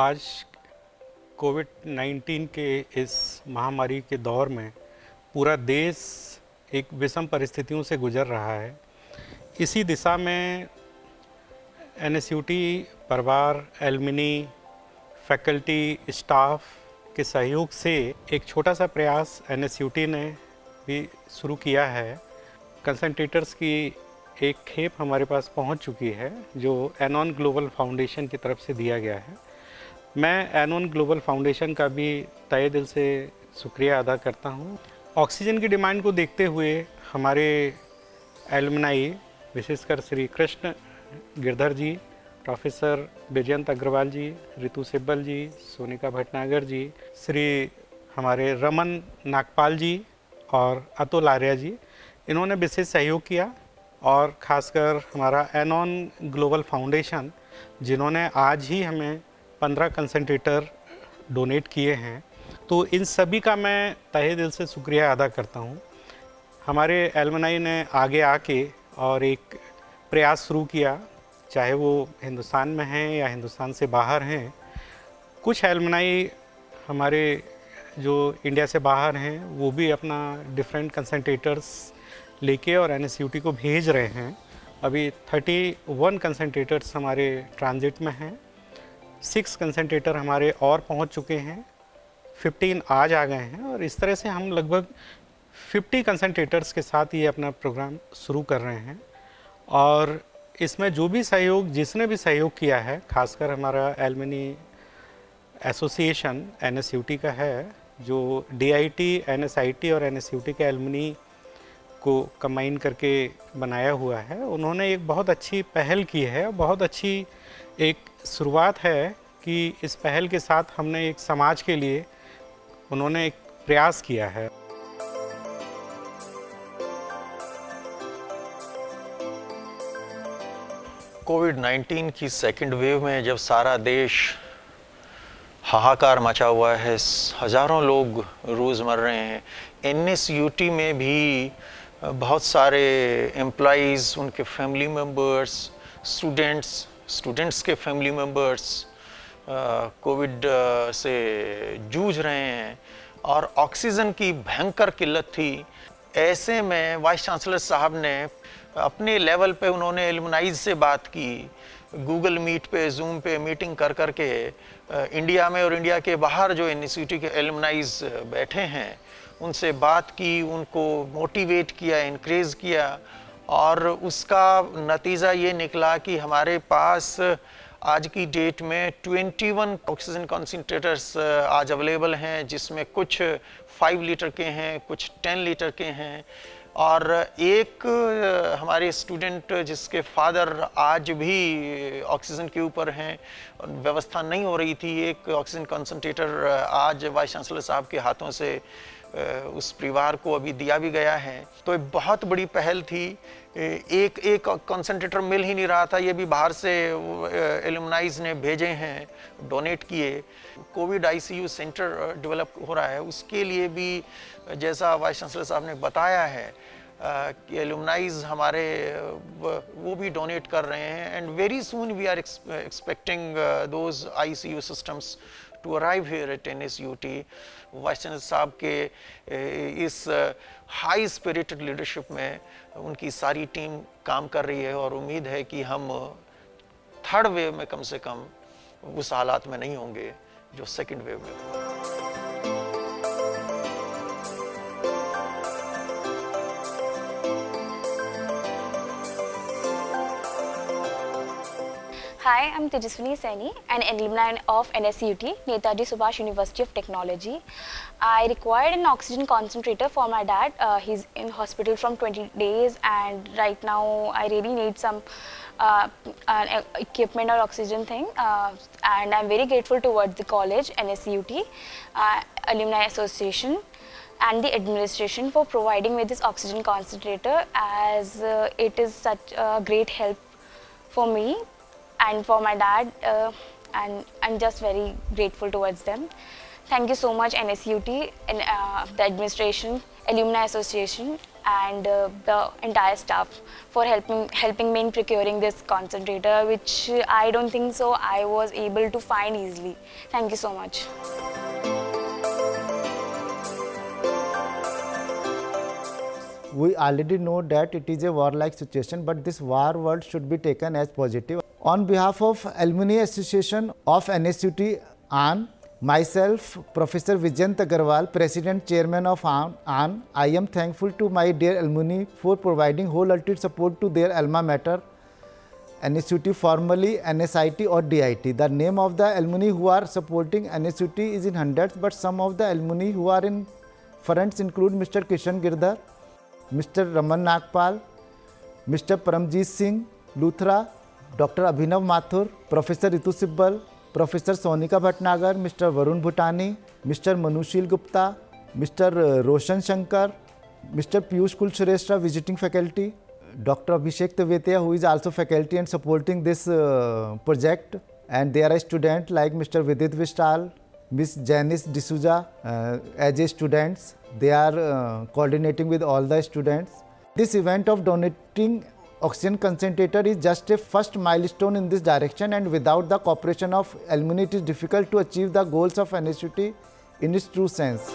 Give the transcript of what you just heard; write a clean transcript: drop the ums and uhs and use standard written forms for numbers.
आज कोविड-19 के इस महामारी के दौर में पूरा देश एक विषम परिस्थितियों से गुजर रहा है। इसी दिशा में एनएसयूटी परिवार, एलुमनी, फैकल्टी, स्टाफ के सहयोग से एक छोटा सा प्रयास एनएसयूटी ने भी शुरू किया है। कंसंट्रेटर्स की एक खेप हमारे पास पहुंच चुकी है जो एनॉन ग्लोबल फाउंडेशन की तरफ से दिया गया है। मैं एनॉन ग्लोबल फाउंडेशन का भी तहे दिल से शुक्रिया अदा करता हूं। ऑक्सीजन की डिमांड को देखते हुए हमारे एलुमनाई विशेषकर श्री कृष्ण गिरधर जी, प्रोफेसर विजयंत अग्रवाल जी, रितु सिब्बल जी, सोनिका भटनागर जी, श्री हमारे रमन नागपाल जी और अतुल आर्या जी, इन्होंने विशेष सहयोग किया। और ख़ासकर हमारा एनॉन ग्लोबल फाउंडेशन जिन्होंने आज ही हमें 15 कंसंट्रेटर डोनेट किए हैं, तो इन सभी का मैं तहे दिल से शुक्रिया अदा करता हूँ। हमारे एलुमनाई ने आगे आके और एक प्रयास शुरू किया, चाहे वो हिंदुस्तान में हैं या हिंदुस्तान से बाहर हैं। कुछ एलुमनाई हमारे जो इंडिया से बाहर हैं वो भी अपना डिफरेंट कंसंट्रेटर्स लेके और एनएसयूटी को भेज रहे हैं। अभी 31 कंसंट्रेटर्स हमारे ट्रांजिट में हैं, 6 कंसंट्रेटर हमारे और पहुंच चुके हैं, 15 आज आ गए हैं और इस तरह से हम लगभग 50 कंसंट्रेटर्स के साथ ये अपना प्रोग्राम शुरू कर रहे हैं। और इसमें जो भी सहयोग, जिसने भी सहयोग किया है, खासकर हमारा एलुमनी एसोसिएशन एनएसयूटी का है जो डीआईटी, एनएसआईटी और एनएसयूटी के एलुमनी को कंबाइन करके बनाया हुआ है। उन्होंने एक बहुत अच्छी पहल की है, बहुत अच्छी एक शुरुआत है कि इस पहल के साथ हमने एक समाज के लिए उन्होंने एक प्रयास किया है। कोविड-19 की सेकंड वेव में जब सारा देश हाहाकार मचा हुआ है, हज़ारों लोग रोज़ मर रहे हैं, एनएसयूटी में भी बहुत सारे एम्प्लॉइज़, उनके फैमिली मेम्बर्स, स्टूडेंट्स के फैमिली मेम्बर्स कोविड से जूझ रहे हैं और ऑक्सीजन की भयंकर किल्लत थी। ऐसे में वाइस चांसलर साहब ने अपने लेवल पे उन्होंने एलुमनाइज से बात की, गूगल मीट पे, जूम पे मीटिंग कर कर के इंडिया में और इंडिया के बाहर जो एनएसयूटी के एलुमनाइज बैठे हैं उनसे बात की, उनको मोटिवेट किया, इनक्रेज किया और उसका नतीजा ये निकला कि हमारे पास आज की डेट में 21 ऑक्सीजन कंसंट्रेटर्स आज अवेलेबल हैं, जिसमें कुछ 5 लीटर के हैं, कुछ 10 लीटर के हैं। और एक हमारे स्टूडेंट जिसके फादर आज भी ऑक्सीजन के ऊपर हैं, व्यवस्था नहीं हो रही थी, एक ऑक्सीजन कंसंट्रेटर आज वाइस चांसलर साहब के हाथों से उस परिवार को अभी दिया भी गया है। तो एक बहुत बड़ी पहल थी। एक कंसंट्रेटर मिल ही नहीं रहा था, ये भी बाहर से एलुमनाइज ने भेजे हैं, डोनेट किए। कोविड आईसीयू सेंटर डेवलप हो रहा है, उसके लिए भी जैसा वाइस चांसलर साहब ने बताया है कि एलुमनाइज हमारे वो भी डोनेट कर रहे हैं and very soon we are expecting those ICU systems to arrive here at NSUT. Vice chancellor साहब के इस हाई स्पिरिटेड लीडरशिप में उनकी सारी टीम काम कर रही है और उम्मीद है कि हम थर्ड वेव में कम से कम उस हालात में नहीं होंगे जो सेकंड वेव में हुआ। Hi, I'm Tejaswini Saini, an alumni of NSUT, Netaji Subhash University of Technology. I required an oxygen concentrator for my dad. He's in hospital from 20 days and right now I really need some equipment or oxygen thing. And I'm very grateful towards the college, NSUT, Alumni Association and the administration for providing me this oxygen concentrator, as it is such a great help for me and for my dad, and I'm just very grateful towards them. Thank you so much NSUT and the administration, Alumni Association, and the entire staff for helping me in procuring this concentrator, which I don't think so I was able to find easily. Thank you so much. We already know that it is a war-like situation, but this war word should be taken as positive. On behalf of Alumni Association of NSUT AN, myself, Professor Vijayant Agarwal, President Chairman of AN, I am thankful to my dear alumni for providing wholehearted support to their alma mater, NSUT, formerly NSIT or DIT. The name of the alumni who are supporting NSUT is in hundreds, but some of the alumni who are in fronts include Mr. Kishan Girdhar, Mr. Raman Nagpal, Mr. Paramjeet Singh Luthra, Dr. Abhinav Mathur, Professor Ritu Sibbal, Professor Sonika Bhatnagar, Mr. Varun Bhutani, Mr. Manushil Gupta, Mr. Roshan Shankar, Mr. Piyush Kulshrestha, visiting faculty, Dr. Abhishek Tavetia, who is also faculty and supporting this project, and there are students like Mr. Vidit Vishal, Miss Janice D'Souza as a students. They are coordinating with all the students. This event of donating oxygen concentrator is just a first milestone in this direction, and without the cooperation of alumni it is difficult to achieve the goals of NSUT in its true sense.